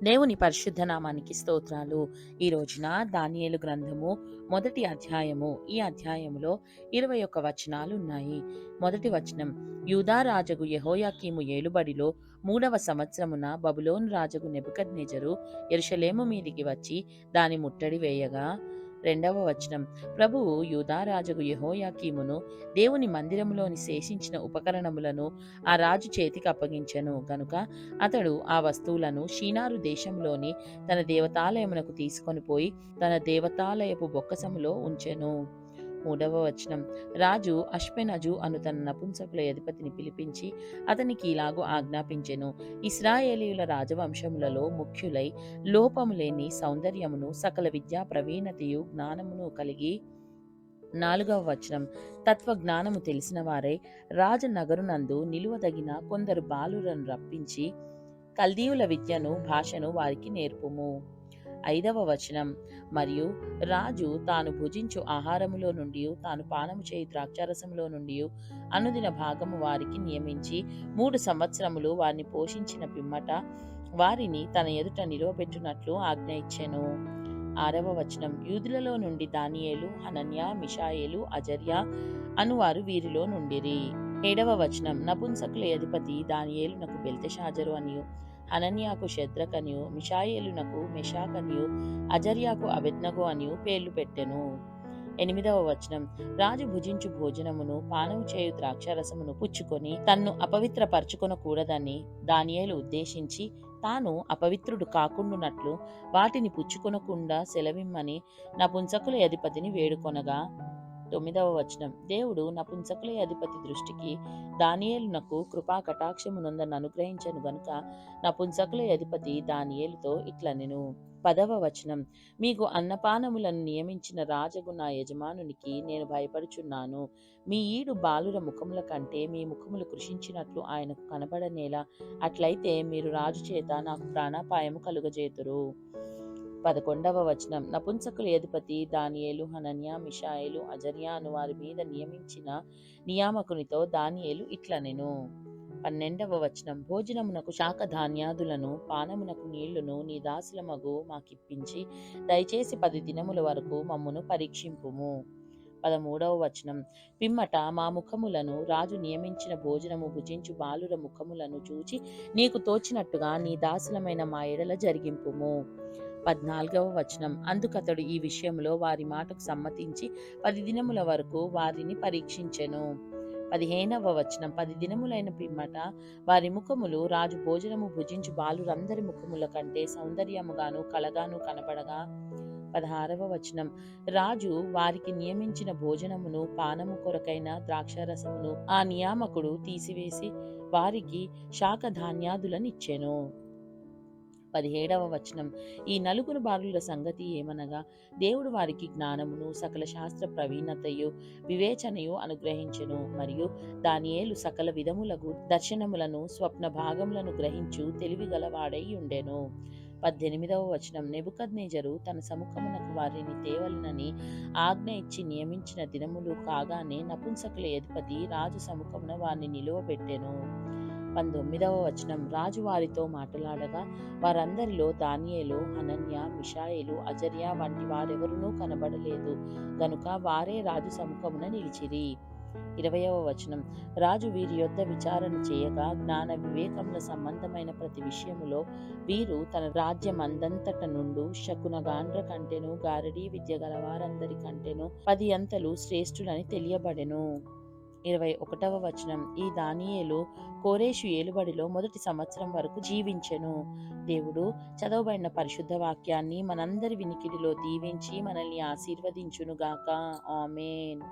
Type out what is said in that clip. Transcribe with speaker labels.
Speaker 1: దేవుని పరిశుద్ధ నామానికి స్తోత్రాలు. ఈ రోజున దానియేలు గ్రంథము మొదటి అధ్యాయము. ఈ అధ్యాయములో 21 వచనాలు ఉన్నాయి. మొదటి వచనం, యూదా రాజగు యెహోయాకీము ఏలుబడిలో 3వ సంవత్సరమున బబులోను రాజగు నెబుకద్నెజరు యెరూషలేము మీదికి వచ్చి దాని ముట్టడి వేయగా. రెండవ వచనం, ప్రభువు యూదారాజగు యెహోయాకీమును దేవుని మందిరములోని శేషించిన ఉపకరణములను ఆ రాజు చేతికి అప్పగించెను గనుక అతడు ఆ వస్తువులను షీనారు దేశంలోని తన దేవతాలయమునకు తీసుకొని పోయి తన దేవతాలయపు బొక్కసములో ఉంచెను. మూడవ వచనం, రాజు అష్పెనజు అను తన నపుంసకుల అధిపతిని పిలిపించి అతనికి ఇలాగు ఆజ్ఞాపించెను. ఇశ్రాయేలీయుల రాజవంశములలో ముఖ్యులై లోపము లేని సౌందర్యమును సకల విద్యా ప్రవీణతయు జ్ఞానమును కలిగి. నాలుగవ వచనం, తత్వజ్ఞానము తెలిసిన వారై రాజనగరునందు నిలువదగిన కొందరు బాలురను రప్పించి కల్దీయుల విద్యను భాషను వారికి నేర్పుము. ఐదవ వచనం, మరియు రాజు తాను భుజించు ఆహారములో నుండి తాను పానము చేయు ద్రాక్షారసములో నుండి అనుదిన భాగము వారికి నియమించి 3 సంవత్సరములు వారిని పోషించిన పిమ్మట వారిని తన ఎదుట నిలువబెట్టునట్లు ఆజ్ఞ ఇచ్చెను. ఆరవ వచనం, యూదులలో నుండి దానియేలు, హనన్య, మిషాయేలు, అజర్యా అనువారు వీరిలో నుండిరి. 7వ వచనం, నపుంసకుల అధిపతి దానియేలునకు బెల్తెషాజరు అనియు, హనన్యాకు షద్రక్ అనియు, మిషాయేలునకు మెషాక్ అనియు, అజర్యాకు అబేద్నగో అనియు పేర్లు పెట్టెను. 8వ వచనం, రాజు భుజించు భోజనమును పానము చేయు ద్రాక్షారసమును పుచ్చుకొని తన్ను అపవిత్రపరచుకొనకూడదని దానియేలు ఉద్దేశించి తాను అపవిత్రుడు కాకుండునట్లు వాటిని పుచ్చుకొనకుండా సెలవిమ్మని నపుంసకుల అధిపతిని వేడుకొనగా. 9వ వచనం, దేవుడు నపుంసకుల అధిపతి దృష్టికి దానియేలునకు కృపా కటాక్షమునందను అనుగ్రహించను గనుక నపుంసకుల అధిపతి దానియేలుతో ఇట్లనెను. 10వ వచనం, మీకు అన్నపానములను నియమించిన రాజగు నా యజమానునికి నేను భయపడుచున్నాను. మీ ఈడు బాలుర ముఖముల కంటే మీ ముఖములు కృషించినట్లు ఆయనకు కనబడనేలా. అట్లయితే మీరు రాజు చేత నాకు ప్రాణాపాయము కలుగజేతురు. 11వ వచనం, నపుంసకుల అధిపతి దానియేలు, హనన్య, మిషాయేలు, అజర్యా అను వారి మీద నియమించిన నియామకునితో దానియేలు ఇట్లనెను. 12వ వచనం, భోజనమునకు శాకధాన్యాదులను పానమునకు నీళ్లును నీ దాసులమగు మాకిప్పించి దయచేసి 10 దినముల వరకు మమ్మును పరీక్షింపుము. 13వ వచనం, పిమ్మట మా ముఖములను రాజు నియమించిన భోజనము భుజించు బాలుర ముఖములను చూచి నీకు తోచినట్టుగా నీ దాసులమైన మా ఎడల జరిగింపుము. 14వ వచనం, అందుకతడు ఈ విషయంలో వారి మాటకు సమ్మతించి 10 దినముల వరకు వారిని పరీక్షించెను. 15వ వచనం, 10 దినములైన పిమ్మట వారి ముఖములు రాజు భోజనము భుజించు బాలురందరి ముఖముల కంటే సౌందర్యముగాను కళగాను కనపడగా. 16వ వచనం, రాజు వారికి నియమించిన భోజనమును పానము కొరకైన ద్రాక్షారసమును ఆ నియామకుడు తీసివేసి వారికి శాకధాన్యాదులనిచ్చెను. 17వ వచనం, ఈ నలుగురు బాలుల సంగతి ఏమనగా దేవుడు వారికి జ్ఞానమును సకల శాస్త్ర ప్రవీణతయు వివేచనయు అనుగ్రహించెను. మరియు దానియేలు సకల విధములగు దర్శనములను స్వప్న భాగములను గ్రహించు తెలివిగలవాడై ఉండెను. 18వ వచనం, నెబుకద్నెజరు తన సముఖమునకు వారిని తేవలనని ఆజ్ఞ ఇచ్చి నియమించిన దినములు కాగానే నపుంసకుల అధిపతి రాజు సముఖమున వారిని నిలువబెట్టెను. 19వ వచనం, రాజు వారితో మాట్లాడగా వారందరిలో దానియేలు, హనన్య, మిషాయేలు, అజర్యా వంటి వారెవరునూ కనబడలేదు గనుక వారే రాజు సముఖమున నిలిచిరి. 20వ వచనం, రాజు వీరి యొద్ద విచారణ చేయగా జ్ఞాన వివేకముల సంబంధమైన ప్రతి విషయములో వీరు తన రాజ్యమందంతట నుండు శకునగాండ్ర కంటెను గారడీ విద్య గలవారందరి కంటెను 10 అంతలు శ్రేష్ఠులని తెలియబడెను. 21వ వచనం, ఈ దానియేలు కోరేషు ఏలుబడిలో మొదటి సంవత్సరం వరకు జీవించెను. దేవుడు చదవబడిన పరిశుద్ధ వాక్యాన్ని మనందరి వినికిడిలో దీవించి మనల్ని ఆశీర్వదించునుగాక. ఆమేన్.